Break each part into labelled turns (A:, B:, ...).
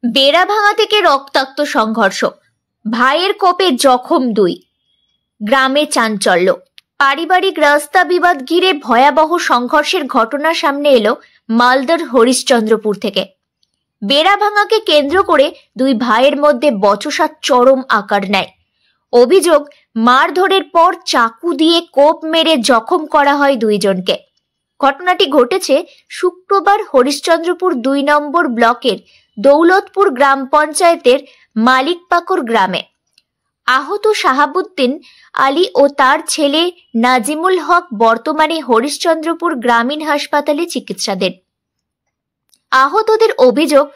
A: বেড়াভাঙা থেকে রক্তাক্ত সংঘর্ষ, ভাইয়ের কোপে জখম দুই, গ্রামে চাঞ্চল্য। পারিবারিক রাস্তা বিবাদ ঘিরে ভয়াবহ সংঘর্ষের ঘটনা সামনে এলো মালদার হরিশ্চন্দ্রপুর থেকে। বেড়াভাঙাকে কেন্দ্র করে দুই ভাইয়ের মধ্যে বচসা চরম আকার নেয়। অভিযোগ, মারধরের পর চাকু দিয়ে কোপ মেরে জখম করা হয় দুইজনকে। ঘটনাটি ঘটেছে শুক্রবার হরিশ্চন্দ্রপুর ২ নম্বর ব্লকের দৌলতপুর গ্রাম পঞ্চায়েতের মালিকপাকর গ্রামে। আহত শাহাবুদ্দিন আলী ও তার ছেলে নাজিমুল হক বর্তমানে হরিশ্চন্দ্রপুর গ্রামীণ হাসপাতালে চিকিৎসাধীন। আহতদের অভিযোগ,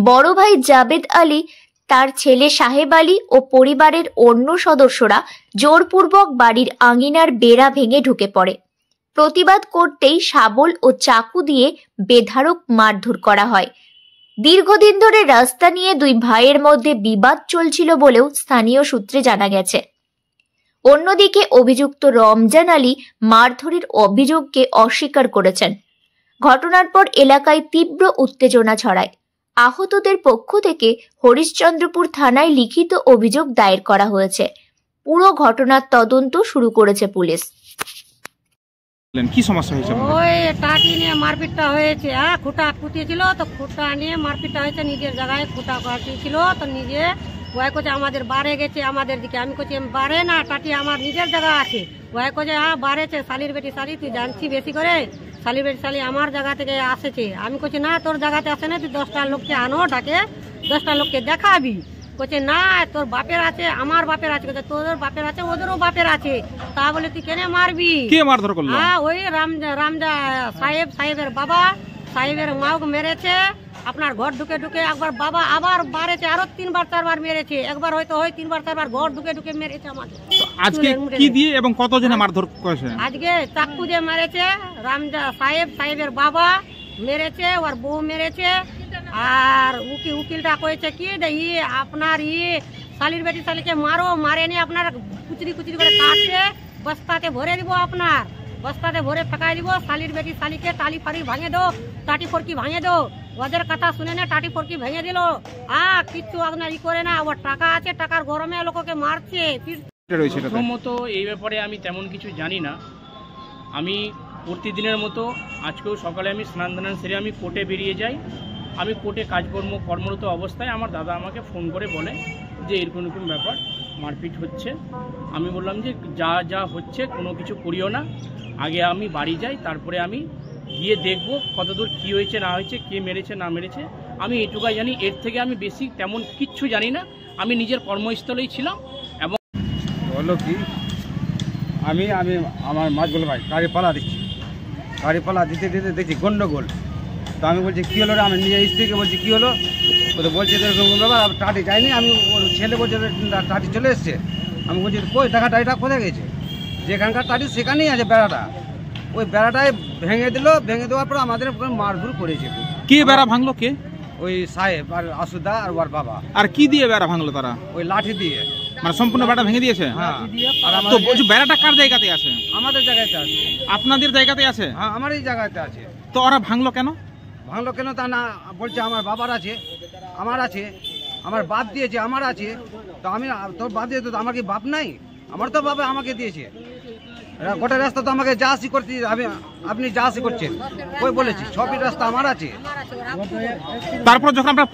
A: বড় ভাই জাবেদ আলী, তার ছেলে সাহেব আলী ও পরিবারের অন্য সদস্যরা জোরপূর্বক বাড়ির আঙিনার বেড়া ভেঙে ঢুকে পড়ে। প্রতিবাদ করতেই শাবল ও চাকু দিয়ে বেধড়ক মারধর করা হয়। দীর্ঘদিন ধরে রাস্তা নিয়ে দুই ভাইয়ের মধ্যে বিবাদ চলছিল বলেও স্থানীয় সূত্রে জানা গেছে। অন্যদিকে অভিযুক্ত রমজান আলী মারধরের অভিযোগকে অস্বীকার করেছেন। ঘটনার পর এলাকায় তীব্র উত্তেজনা ছড়ায়। আহতদের পক্ষ থেকে হরিশ্চন্দ্রপুর থানায় লিখিত অভিযোগ দায়ের করা হয়েছে। পুরো ঘটনার তদন্ত শুরু করেছে পুলিশ।
B: কি সমস্যা হয়েছে?
C: ওই টাটি নিয়ে মারপিটটা হয়েছে। খুঁটা কুটিয়েছিল, তো খুঁটা নিয়ে মারপিটটা হয়েছে। নিজের জায়গায় খুঁটা কাটিয়েছিল, তো নিজে ওয়াই কোচে আমাদের বাড়ে গেছে আমাদের দিকে। আমি কোচি বাড়ে না, টাটি আমার নিজের জায়গা আছে। ওয়াই কোচে বাড়েছে, শালির বেটি শালি তুই জানছি বেশি করে, শালির বেটি শালি আমার জায়গা থেকে আসেছে। আমি কোচি না, তোর জায়গাতে আসে না, তুই 10টা লোককে আনো, ডাকে 10টা লোককে দেখাবি। কোচে না, তোর বাপের আছে, আমার বাপের আছে। তোর বাপের আছে, ওদেরও বাপের আছে, তা বলে তুই কেন মারবি?
B: কে মারধর করলো?
C: ওই রামজা সাহেবের বাবা, সাহেবের মাও মেরেছে। আপনার ঘর ঢুকে ঢুকে একবার বাবা আবার মারেছে, আরো 3বার 4বার মেরেছে। একবার হয়তো হয় 3বার 4বার ঘর ঢুকে ঢুকে মেরেছে আমাকে।
B: আজকে কি দিয়ে এবং কতজনে মারধর করেছে?
C: আজকে চাকু দিয়ে মেরেছে, রামজা সাহেবের বাবা মেরেছে, ওর বউ মেরেছে। আর উকিলটা কয়েছে কি আপনার শালির বেটি শালিকে মারো, মারেনি আপনার কুচরি কুচরি করে কাটছে, বস্তাতে ভরে দিব, আপনার বস্তাতে ভরে ফেঁকাই দিব। শালির বেটি শালিকে টালি ফাড়ি ভাঙে দো, টাটি ফরকি ভাঙে দো। ওদের কথা শুনে না, টাটি ফরকি ভেঙে দিল। কিচ্ছু আপনার করে না, ওর টাকা আছে, টাকার গরমে লোককে মারছে।
D: প্রথমত এই ব্যাপারে আমি তেমন কিছু জানি না। আমি প্রতিদিনের মতো আজকেও সকালে আমি স্নান ধান সেরে আমি কোর্টে বেরিয়ে যাই। আমি কোর্টে কর্মরত অবস্থায় আমার দাদা আমাকে ফোন করে বলে যে এরকম এরকম ব্যাপার, মারপিট হচ্ছে। আমি বললাম যে যা হচ্ছে কোনো কিছু করিও না, আগে আমি বাড়ি যাই, তারপরে আমি গিয়ে দেখবো কতদূর কী হয়েছে না হয়েছে, কে মেরেছে না মেরেছে। আমি এটুকুই জানি, এর থেকে আমি বেশি তেমন কিচ্ছু জানি না। আমি নিজের কর্মস্থলেই ছিলাম। এবং
E: বললো কি, আমি আমার মাছগুলো ভাই গাড়িপালা দিচ্ছি, গাড়িপালা দিতে দিতে দেখছি গন্ডগোল। তো আমি বলছি কী হলো রে, আমি নিজের স্ত্রীকে বলছি কী হলো, তো বলছে এরকম ব্যাপার। টাটি যায়নি, আমি ওর ছেলে বলছে টাটি চলে এসছে। আমি বলছি কই দেখা, টাটিটা কোথায় গেছে? যেখানকার টাটি সেখানেই আছে বেড়াটা। ওই বেড়াটায় ভেঙে দিল, ভেঙে দেওয়ার পর আমাদের মারধর করেছে।
B: কে বেড়া ভাঙলো? কে?
E: ওই সাহেব আর আসুদা আর ওর বাবা।
B: আর কি দিয়ে বেড়া ভাঙলো তারা?
E: ওই লাঠি দিয়ে।
B: মানে সম্পূর্ণ বেড়া ভেঙে দিয়েছে?
E: হ্যাঁ।
B: তো বলছি বেড়াটা কার জায়গাতে আছে?
E: আমাদের জায়গাতে আছে।
B: আপনাদের জায়গাতে আছে?
E: হ্যাঁ, আমারই জায়গাতে আছে।
B: তো ওরা ভাঙলো কেন?
E: ভাঙলো কেন তা না, বলছে আমার বাবার আছে, আমার আছে, আমার বাপ দিয়েছে, আমার আছে। তো আমি তোর বাপ দিয়ে, তো আমার কি বাপ নাই? আমার তো বাবা আমাকে দিয়েছে। গোটা রাস্তা তো আমাকে যা আসি করতে, আপনি যা আসি করছেন, ওই বলেছি সবই রাস্তা আমার আছে।
B: তারপর যখন আমরা